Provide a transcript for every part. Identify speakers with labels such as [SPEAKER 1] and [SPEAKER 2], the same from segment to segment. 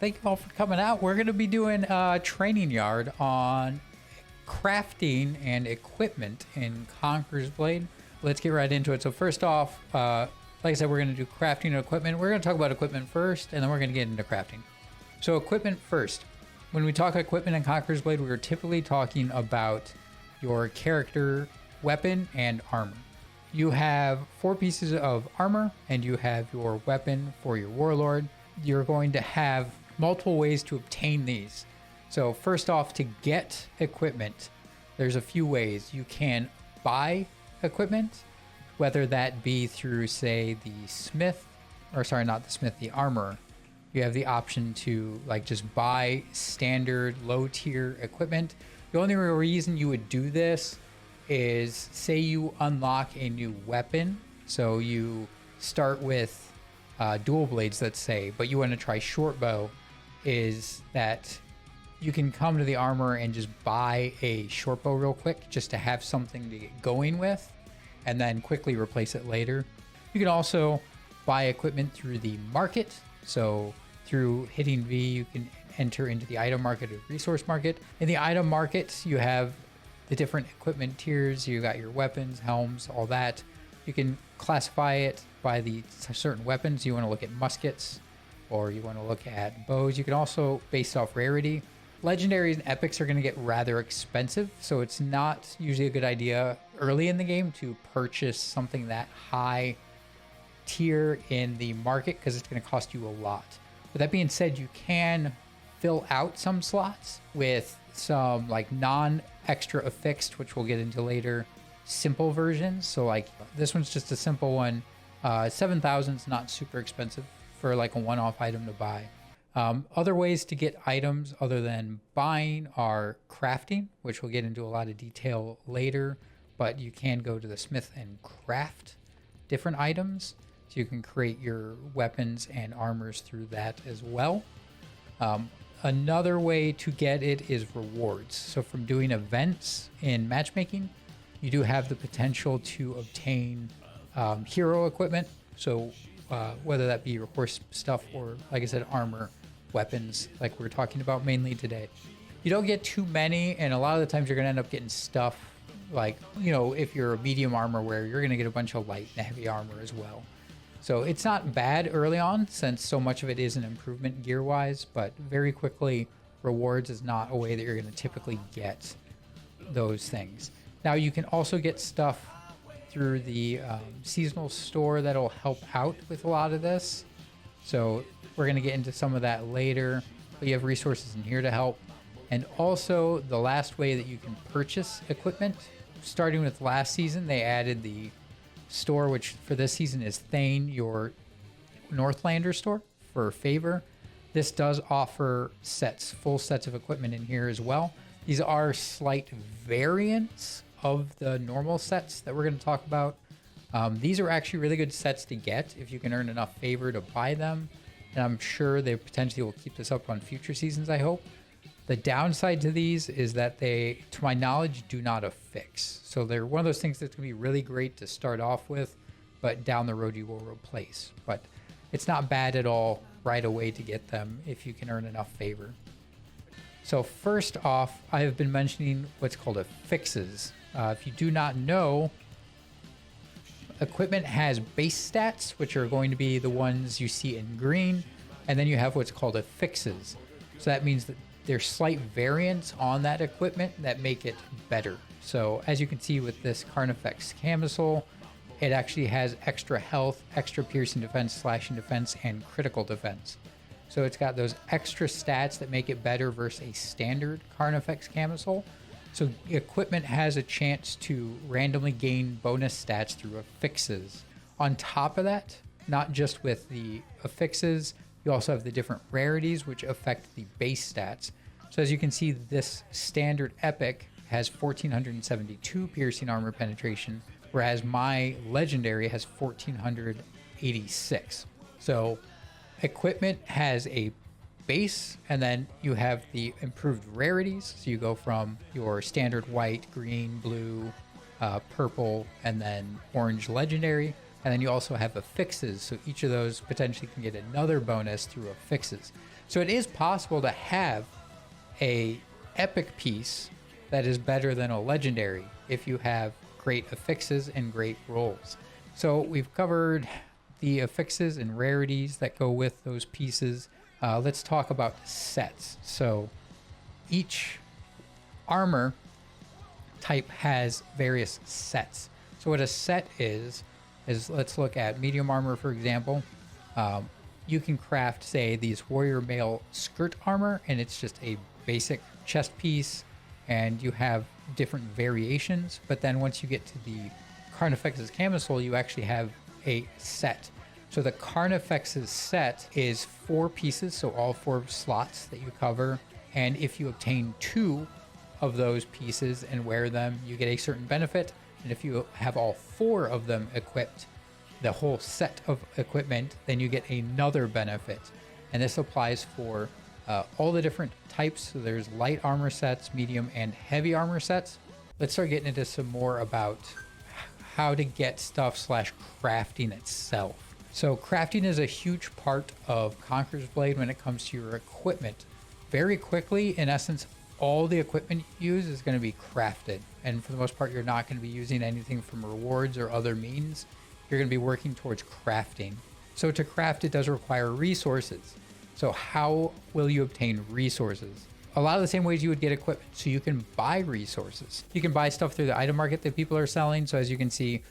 [SPEAKER 1] thank you all for coming out. We're going to be doing a training yard on crafting and equipment in Conqueror's Blade. Let's get right into it. So first off, like I said, we're going to do crafting and equipment. We're going to talk about equipment first, and then we're going to get into crafting. So equipment first. When we talk equipment in Conqueror's Blade, we're typically talking about your character, weapon, and armor. You have 4 pieces of armor, and you have your weapon for your warlord. You're going to have multiple ways to obtain these. So first off, to get equipment, there's a few ways. You can buy equipment, whether that be through, say, the smith, or sorry, not the smith, the armorer. You have the option to like just buy standard low tier equipment. The only real reason you would do this is say you unlock a new weapon. So you start with dual blades, let's say, but you want to try short bow, is that you can come to the armor and just buy a short bow real quick just to have something to get going with and then quickly replace it later. You can also buy equipment through the market. So through hitting V, you can enter into the item market or resource market. In the item market, you have the different equipment tiers. You got your weapons, helms, all that. You can classify it by the certain weapons. You want to look at muskets, or you want to look at bows. You can also, based off rarity, legendaries and epics are going to get rather expensive, so it's not usually a good idea early in the game to purchase something that high tier in the market because it's going to cost you a lot. With that being said, you can fill out some slots with some like non-extra affixed, which we'll get into later, simple versions. So like this one's just a simple one. 7,000 is not super expensive for like a one-off item to buy. Other ways to get items other than buying are crafting, which we'll get into a lot of detail later, but you can go to the smith and craft different items. So you can create your weapons and armors through that as well. Another way to get it is rewards. So from doing events in matchmaking, you do have the potential to obtain hero equipment. So whether that be your horse stuff or, like I said, armor, weapons, like we're talking about mainly today. You don't get too many, and a lot of the times you're going to end up getting stuff like, you know, if you're a medium armor wearer, you're going to get a bunch of light and heavy armor as well. So it's not bad early on since so much of it is an improvement gear-wise, but very quickly, rewards is not a way that you're going to typically get those things. Now you can also get stuff through the seasonal store that'll help out with a lot of this. So we're going to get into some of that later, but you have resources in here to help. And also the last way that you can purchase equipment, starting with last season, they added the store, which for this season is Thane, your Northlander store for favor. This does offer sets, full sets of equipment in here as well. These are slight variants of the normal sets that we're going to talk about. These are actually really good sets to get if you can earn enough favor to buy them. And I'm sure they potentially will keep this up on future seasons, I hope. The downside to these is that they, to my knowledge, do not affix. So they're one of those things that's going to be really great to start off with, but down the road you will replace. But it's not bad at all right away to get them if you can earn enough favor. So first off, I have been mentioning what's called affixes. If you do not know, equipment has base stats, which are going to be the ones you see in green, and then you have what's called affixes. So that means that there's slight variants on that equipment that make it better. So as you can see with this Carnifex camisole, it actually has extra health, extra piercing defense, slashing defense, and critical defense. So it's got those extra stats that make it better versus a standard Carnifex camisole. So equipment has a chance to randomly gain bonus stats through affixes. On top of that, not just with the affixes, you also have the different rarities which affect the base stats. So as you can see, this standard epic has 1472 piercing armor penetration, whereas my legendary has 1486. So equipment has a base, and then you have the improved rarities. So you go from your standard white, green, blue, purple, and then orange legendary. And then you also have affixes, so each of those potentially can get another bonus through affixes. So it is possible to have a epic piece that is better than a legendary if you have great affixes and great rolls. So we've covered the affixes and rarities that go with those pieces. Let's talk about sets. So each armor type has various sets. So what a set is let's look at medium armor, for example. You can craft, say, these warrior mail skirt armor, and it's just a basic chest piece, and you have different variations. But then once you get to the Carnifex's camisole, you actually have a set. So the Carnifex's set is 4 pieces, so all 4 slots that you cover. And if you obtain 2 of those pieces and wear them, you get a certain benefit. And if you have all 4 of them equipped, the whole set of equipment, then you get another benefit. And this applies for all the different types. So there's light armor sets, medium, and heavy armor sets. Let's start getting into some more about how to get stuff / crafting itself. So crafting is a huge part of Conqueror's Blade when it comes to your equipment. Very quickly, in essence, all the equipment you use is going to be crafted. And for the most part, you're not going to be using anything from rewards or other means. You're going to be working towards crafting. So to craft, it does require resources. So how will you obtain resources? A lot of the same ways you would get equipment. So you can buy resources. You can buy stuff through the item market that people are selling. So as you can see,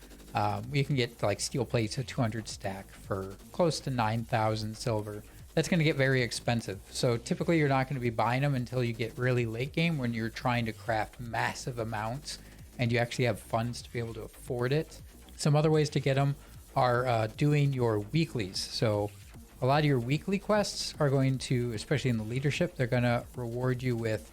[SPEAKER 1] you can get like steel plates, a 200 stack for close to 9,000 silver. That's going to get very expensive. So typically you're not going to be buying them until you get really late game when you're trying to craft massive amounts and you actually have funds to be able to afford it. Some other ways to get them are doing your weeklies. So a lot of your weekly quests are going to, especially in the leadership, they're going to reward you with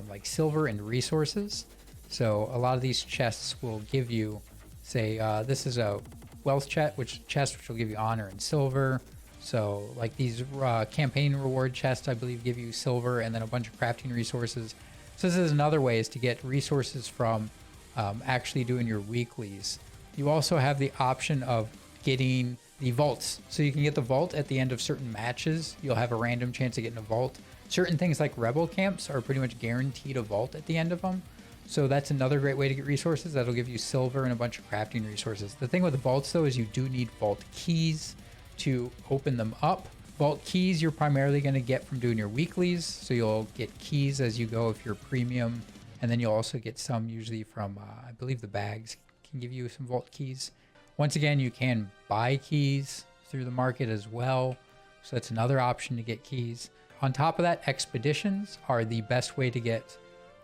[SPEAKER 1] like silver and resources. So a lot of these chests will give you, say, this is a wealth chest, which will give you honor and silver. So like these campaign reward chests, I believe, give you silver and then a bunch of crafting resources. So this is another way is to get resources from actually doing your weeklies. You also have the option of getting the vaults. So you can get the vault at the end of certain matches. You'll have a random chance of getting a vault. Certain things like rebel camps are pretty much guaranteed a vault at the end of them. So that's another great way to get resources. That'll give you silver and a bunch of crafting resources. The thing with the vaults, though, is you do need vault keys to open them up. Vault keys you're primarily going to get from doing your weeklies. So you'll get keys as you go if you're premium. And then you'll also get some usually from, I believe the bags can give you some vault keys. Once again, you can buy keys through the market as well. So that's another option to get keys. On top of that, expeditions are the best way to get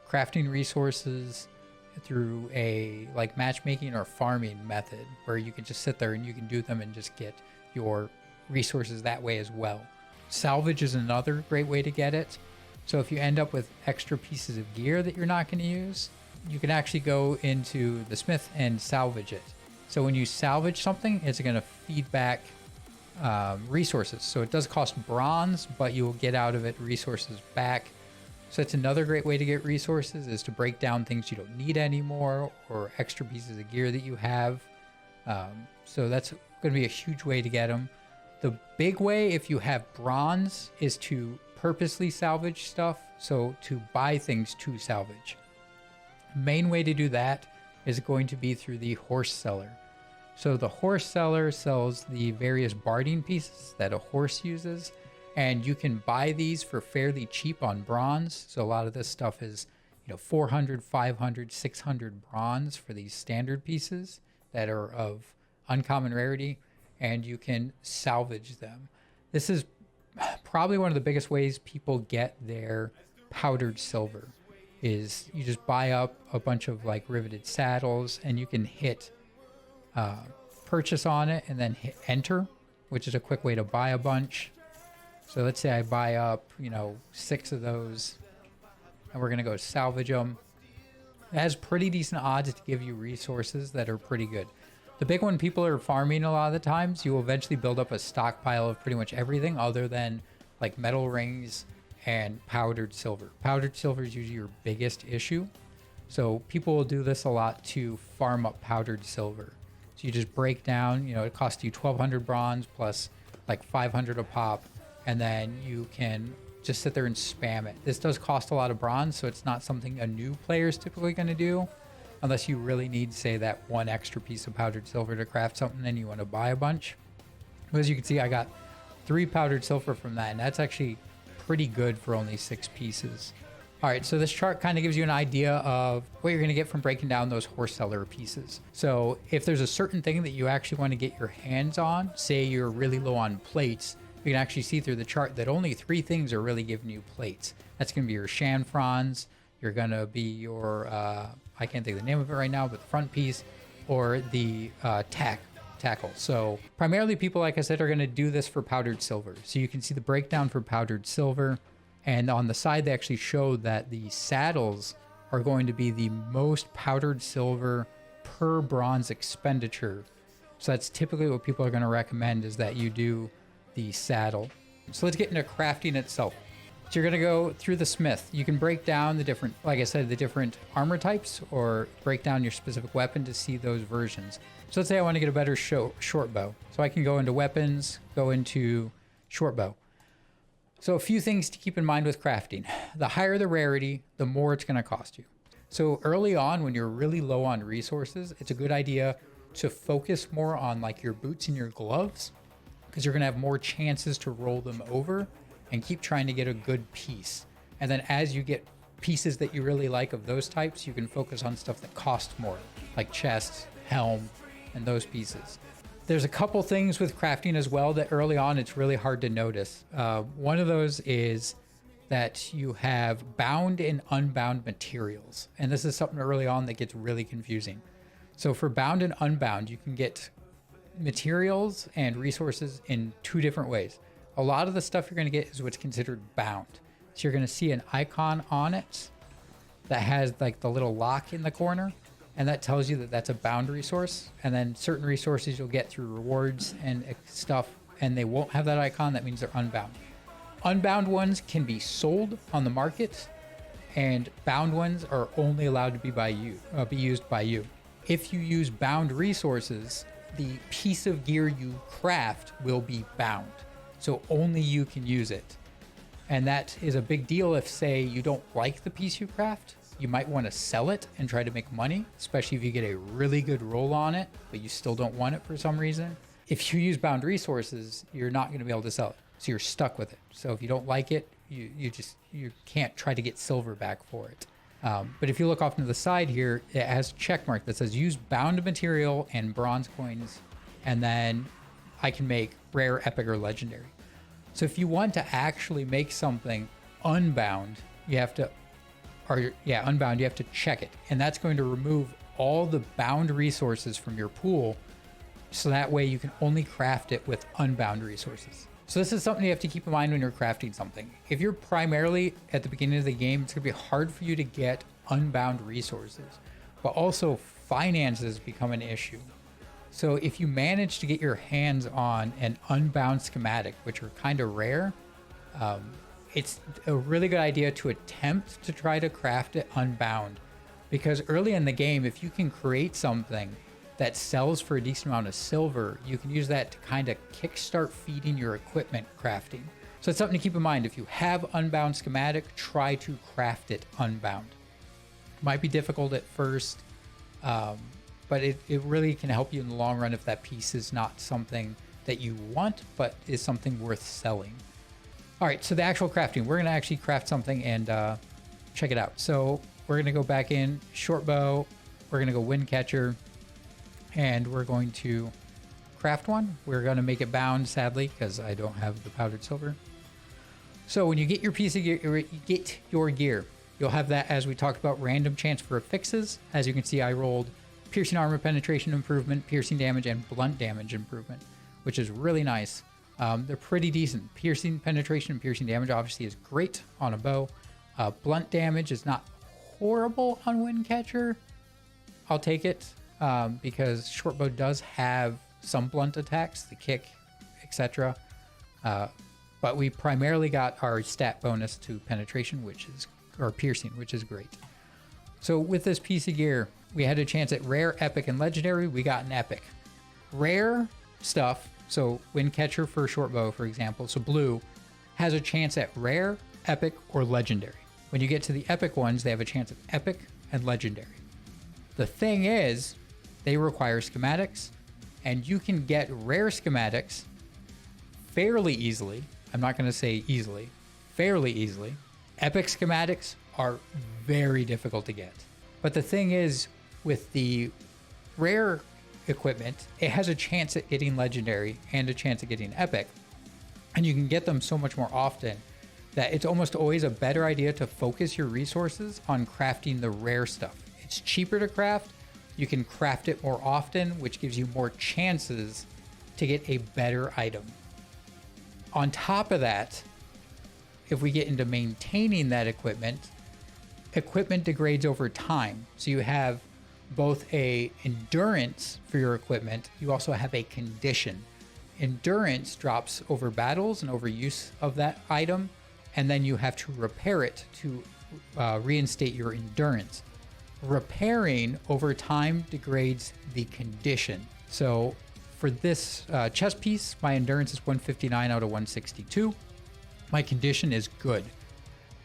[SPEAKER 1] crafting resources through a like matchmaking or farming method where you can just sit there and you can do them and just get your resources that way as well. Salvage is another great way to get it. So if you end up with extra pieces of gear that you're not going to use, you can actually go into the smith and salvage it. So when you salvage something, it's going to feed back resources. So it does cost bronze, but you will get out of it resources back. So it's another great way to get resources is to break down things you don't need anymore or extra pieces of gear that you have. So that's going to be a huge way to get them. The big way, if you have bronze, is to purposely salvage stuff. So to buy things to salvage. Main way to do that is going to be through the horse seller. So the horse seller sells the various barding pieces that a horse uses, and you can buy these for fairly cheap on bronze. So a lot of this stuff is, 400, 500, 600 bronze for these standard pieces that are of uncommon rarity, and you can salvage them. This is probably one of the biggest ways people get their powdered silver. Is you just buy up a bunch of like riveted saddles and you can hit purchase on it and then hit enter, which is a quick way to buy a bunch. So let's say I buy up, 6 of those and we're going to go salvage them. It has pretty decent odds to give you resources that are pretty good. The big one people are farming a lot of the times, you will eventually build up a stockpile of pretty much everything other than like metal rings and powdered silver. Powdered silver is usually your biggest issue. So people will do this a lot to farm up powdered silver. So you just break down, it costs you 1,200 bronze plus like 500 a pop. and then you can just sit there and spam it. This does cost a lot of bronze, so it's not something a new player is typically going to do, unless you really need, say, that one extra piece of powdered silver to craft something and you want to buy a bunch. But as you can see, I got 3 powdered silver from that, and that's actually pretty good for only 6 pieces. All right, so this chart kind of gives you an idea of what you're going to get from breaking down those horse cellar pieces. So if there's a certain thing that you actually want to get your hands on, say you're really low on plates, you can actually see through the chart that only 3 things are really giving you plates. That's going to be your chanfrons, you're going to be your, I can't think of the name of it right now, but the front piece, or the tackle. So primarily people, like I said, are going to do this for powdered silver. So you can see the breakdown for powdered silver. And on the side, they actually show that the saddles are going to be the most powdered silver per bronze expenditure. So that's typically what people are going to recommend, is that you do the saddle. So let's get into crafting itself. So you're going to go through the smith. You can break down the different, like I said, the different armor types, or break down your specific weapon to see those versions. So let's say I want to get a better short bow. So I can go into weapons, go into short bow. So a few things to keep in mind with crafting. The higher the rarity, the more it's going to cost you. So early on, when you're really low on resources, it's a good idea to focus more on like your boots and your gloves, because you're going to have more chances to roll them over and keep trying to get a good piece. And then as you get pieces that you really like of those types, you can focus on stuff that cost more, like chests, helm, and those pieces. There's a couple things with crafting as well that early on it's really hard to notice. One of those is that you have bound and unbound materials. And this is something early on that gets really confusing. So for bound and unbound, you can get materials and resources in 2 different ways. A lot of the stuff you're going to get is what's considered bound. So you're going to see an icon on it that has like the little lock in the corner, and that tells you that that's a bound resource. And then certain resources you'll get through rewards and stuff, and they won't have that icon. That means they're unbound. Unbound ones can be sold on the market, and bound ones are only allowed to be used by you. If you use bound resources, the piece of gear you craft will be bound, so only you can use it. And that is a big deal if, say, you don't like the piece you craft. You might want to sell it and try to make money, especially if you get a really good roll on it, but you still don't want it for some reason. If you use bound resources, you're not going to be able to sell it, so you're stuck with it. So if you don't like it, you can't try to get silver back for it. But if you look off to the side here, it has a check mark that says use bound material and bronze coins, and then I can make rare, epic, or legendary. So if you want to actually make something unbound, you have to check it. And that's going to remove all the bound resources from your pool, so that way you can only craft it with unbound resources. So this is something you have to keep in mind when you're crafting something. If you're primarily at the beginning of the game, it's going to be hard for you to get unbound resources, but also finances become an issue. So if you manage to get your hands on an unbound schematic, which are kind of rare, it's a really good idea to attempt to try to craft it unbound, because early in the game, if you can create something that sells for a decent amount of silver, you can use that to kind of kickstart feeding your equipment crafting. So it's something to keep in mind. If you have unbound schematic, try to craft it unbound. It might be difficult at first, but it really can help you in the long run if that piece is not something that you want, but is something worth selling. All right, so the actual crafting, we're gonna actually craft something and check it out. So we're gonna go back in short bow, we're gonna go wind catcher, and we're going to craft one. We're gonna make it bound, sadly, because I don't have the powdered silver. So when you get your piece of gear, you'll have that, as we talked about, random chance for affixes. As you can see, I rolled piercing armor penetration improvement, piercing damage, and blunt damage improvement, which is really nice. They're pretty decent. Piercing penetration and piercing damage obviously is great on a bow. Blunt damage is not horrible on Windcatcher. I'll take it because short bow does have some blunt attacks, the kick, etc. But we primarily got our stat bonus to penetration, or piercing, which is great. So with this piece of gear, we had a chance at rare, epic, and legendary. We got an epic. Rare stuff, so Windcatcher for short bow, for example, so blue, has a chance at rare, epic, or legendary. When you get to the epic ones, they have a chance at epic and legendary. The thing is, they require schematics, and you can get rare schematics fairly easily. I'm not going to say easily, fairly easily. Epic schematics are very difficult to get. But the thing is, with the rare equipment, it has a chance at getting legendary and a chance at getting epic. And you can get them so much more often that it's almost always a better idea to focus your resources on crafting the rare stuff. It's cheaper to craft. You can craft it more often, which gives you more chances to get a better item. On top of that, if we get into maintaining that equipment degrades over time. So you have both a endurance for your equipment. You also have a condition. Endurance drops over battles and over use of that item, and then you have to repair it to reinstate your endurance. Repairing over time degrades the condition. So for this chest piece, my endurance is 159 out of 162. My condition is good.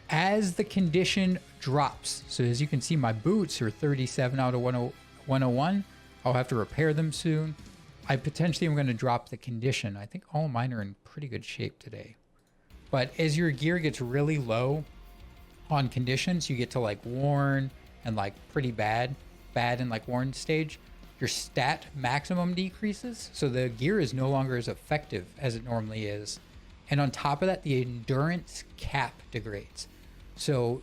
[SPEAKER 1] As the condition drops, so as you can see, my boots are 37 out of 101. I'll have to repair them soon. I potentially am going to drop the condition. I think all mine are in pretty good shape today. But as your gear gets really low on conditions, you get to like worn and like pretty bad and like worn stage, your stat maximum decreases. So the gear is no longer as effective as it normally is. And on top of that, the endurance cap degrades. So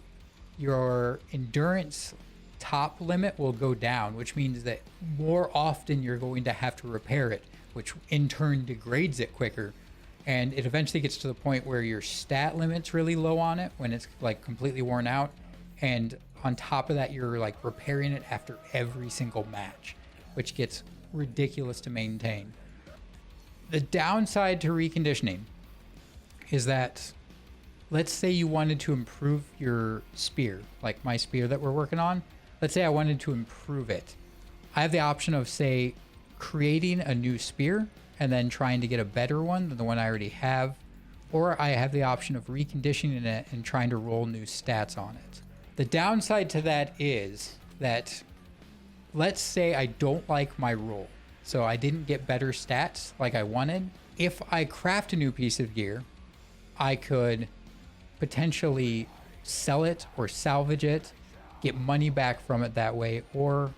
[SPEAKER 1] your endurance top limit will go down, which means that more often you're going to have to repair it, which in turn degrades it quicker. And it eventually gets to the point where your stat limit's really low on it when it's like completely worn out. And on top of that, you're like repairing it after every single match, which gets ridiculous to maintain. The downside to reconditioning is that, let's say you wanted to improve your spear, like my spear that we're working on. Let's say I wanted to improve it. I have the option of, say, creating a new spear and then trying to get a better one than the one I already have. Or I have the option of reconditioning it and trying to roll new stats on it. The downside to that is that, let's say I don't like my roll, so I didn't get better stats like I wanted. If I craft a new piece of gear, I could potentially sell it or salvage it, get money back from it that way, or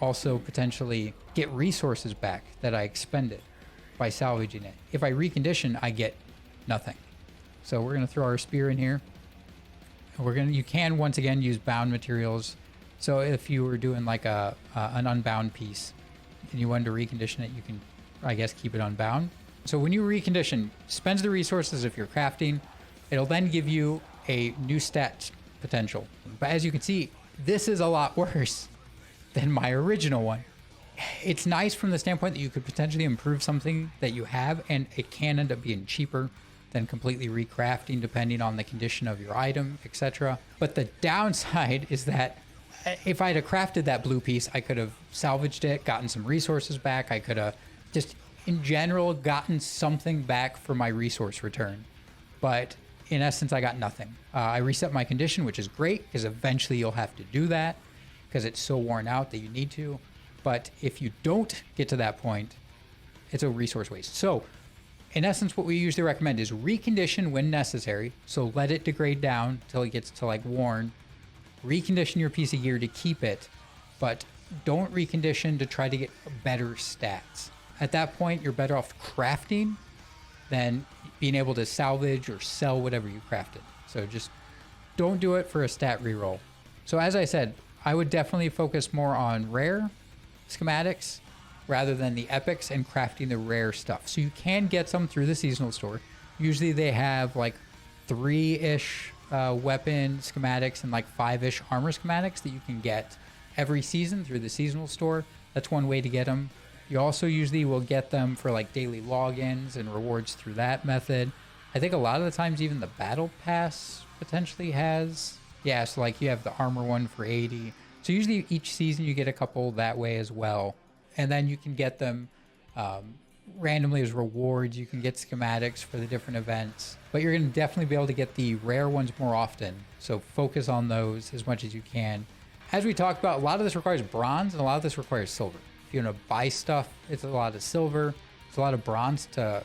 [SPEAKER 1] also potentially get resources back that I expended by salvaging it. If I recondition, I get nothing. So we're going to throw our spear in here. You can once again use bound materials. So if you were doing like an unbound piece and you wanted to recondition it, you can, I guess, keep it unbound. So when you recondition, spends the resources if you're crafting, it'll then give you a new stat potential. But as you can see, this is a lot worse than my original one. It's nice from the standpoint that you could potentially improve something that you have, and it can end up being cheaper than completely recrafting depending on the condition of your item, etc. But the downside is that if I'd have crafted that blue piece, I could have salvaged it, gotten some resources back. I could have just in general gotten something back for my resource return. But in essence, I got nothing. I reset my condition, which is great because eventually you'll have to do that because it's so worn out that you need to. But if you don't get to that point, it's a resource waste. So in essence, what we usually recommend is recondition when necessary. So let it degrade down till it gets to like worn. Recondition your piece of gear to keep it, but don't recondition to try to get better stats. At that point, you're better off crafting than being able to salvage or sell whatever you crafted. So just don't do it for a stat reroll. So as I said, I would definitely focus more on rare schematics rather than the epics and crafting the rare stuff. So you can get some through the seasonal store. Usually they have like 3-ish weapon schematics and like 5-ish armor schematics that you can get every season through the seasonal store. That's one way to get them. You also usually will get them for like daily logins and rewards through that method. I think a lot of the times even the battle pass potentially has, yeah, so like you have the armor one for 80. So usually each season you get a couple that way as well. And then you can get them randomly as rewards. You can get schematics for the different events, but you're going to definitely be able to get the rare ones more often. So focus on those as much as you can. As we talked about, a lot of this requires bronze and a lot of this requires silver. If you want to buy stuff, it's a lot of silver. It's a lot of bronze to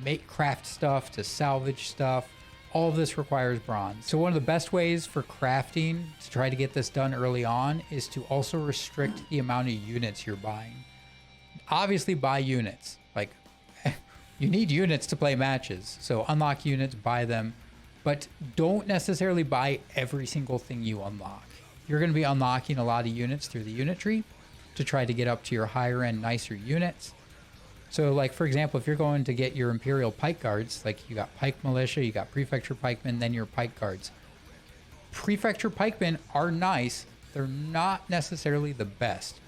[SPEAKER 1] make craft stuff, to salvage stuff. All of this requires bronze. So one of the best ways for crafting to try to get this done early on is to also restrict the amount of units you're buying. Obviously buy units. Like, you need units to play matches. So unlock units, buy them, but don't necessarily buy every single thing you unlock. You're going to be unlocking a lot of units through the unit tree to try to get up to your higher end, nicer units. So like, for example, if you're going to get your Imperial Pike Guards, like you got Pike Militia, you got Prefecture Pikemen, then your Pike Guards. Prefecture Pikemen are nice. They're not necessarily the best.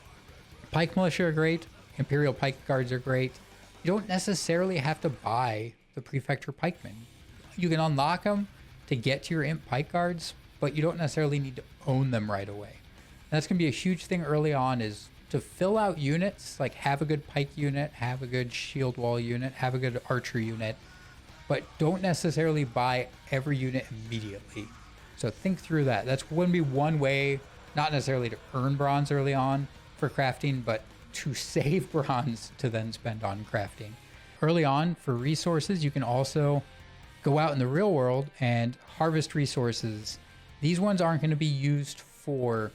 [SPEAKER 1] Pike Militia are great. Imperial Pike Guards are great. You don't necessarily have to buy the Prefecture Pikemen. You can unlock them to get to your Imp Pike Guards, but you don't necessarily need to own them right away. And that's going to be a huge thing early on, is to fill out units, like have a good pike unit, have a good shield wall unit, have a good archer unit, but don't necessarily buy every unit immediately. So think through that. That's going to be one way, not necessarily to earn bronze early on for crafting, but to save bronze to then spend on crafting. Early on for resources, you can also go out in the real world and harvest resources. These ones aren't going to be used for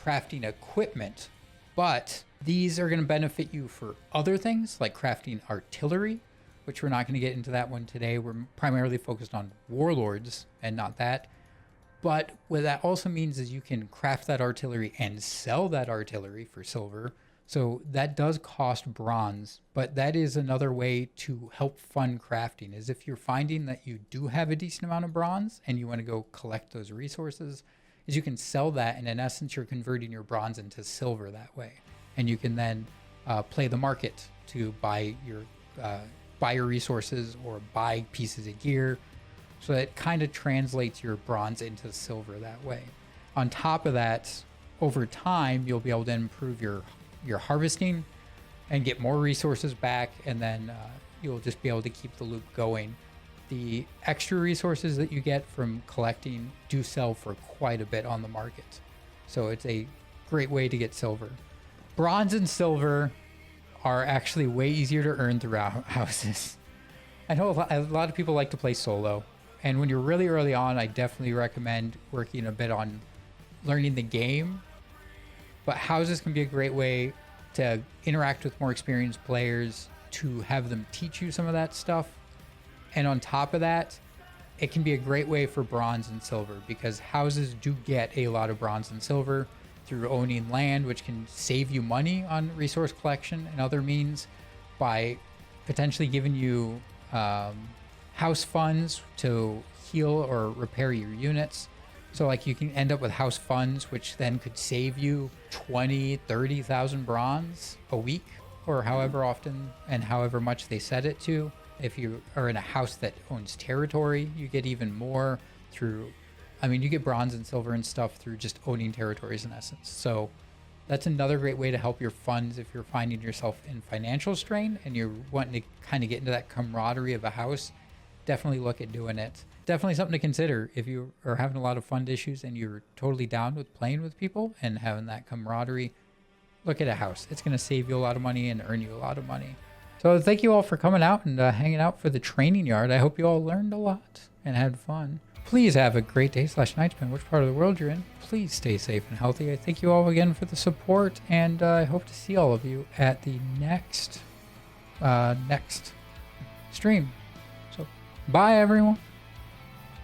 [SPEAKER 1] crafting equipment, but these are going to benefit you for other things like crafting artillery, which we're not going to get into that one today. We're primarily focused on warlords and not that. But what that also means is you can craft that artillery and sell that artillery for silver. So that does cost bronze, but that is another way to help fund crafting, is if you're finding that you do have a decent amount of bronze and you want to go collect those resources, is you can sell that, and in essence you're converting your bronze into silver that way, and you can then play the market to buy your resources or buy pieces of gear. So it kind of translates your bronze into silver that way. On top of that, over time you'll be able to improve your harvesting and get more resources back, and then you'll just be able to keep the loop going. The extra resources that you get from collecting do sell for quite a bit on the market. So it's a great way to get silver. Bronze and silver are actually way easier to earn throughout houses. I know a lot of people like to play solo, and when you're really early on, I definitely recommend working a bit on learning the game. But houses can be a great way to interact with more experienced players, to have them teach you some of that stuff. And on top of that, it can be a great way for bronze and silver, because houses do get a lot of bronze and silver through owning land, which can save you money on resource collection and other means by potentially giving you house funds to heal or repair your units. So like you can end up with house funds, which then could save you 20, 30,000 bronze a week, or however often and however much they set it to. If you are in a house that owns territory, you get even more through, you get bronze and silver and stuff through just owning territories in essence. So that's another great way to help your funds if you're finding yourself in financial strain and you're wanting to kind of get into that camaraderie of a house. Definitely look at doing it. Definitely something to consider if you are having a lot of fund issues and you're totally down with playing with people and having that camaraderie. Look at a house. It's going to save you a lot of money and earn you a lot of money. So thank you all for coming out and hanging out for the training yard. I hope you all learned a lot and had fun. Please have a great day / night, depending on which part of the world you're in. Please stay safe and healthy. I thank you all again for the support, and I hope to see all of you at the next stream. So bye, everyone.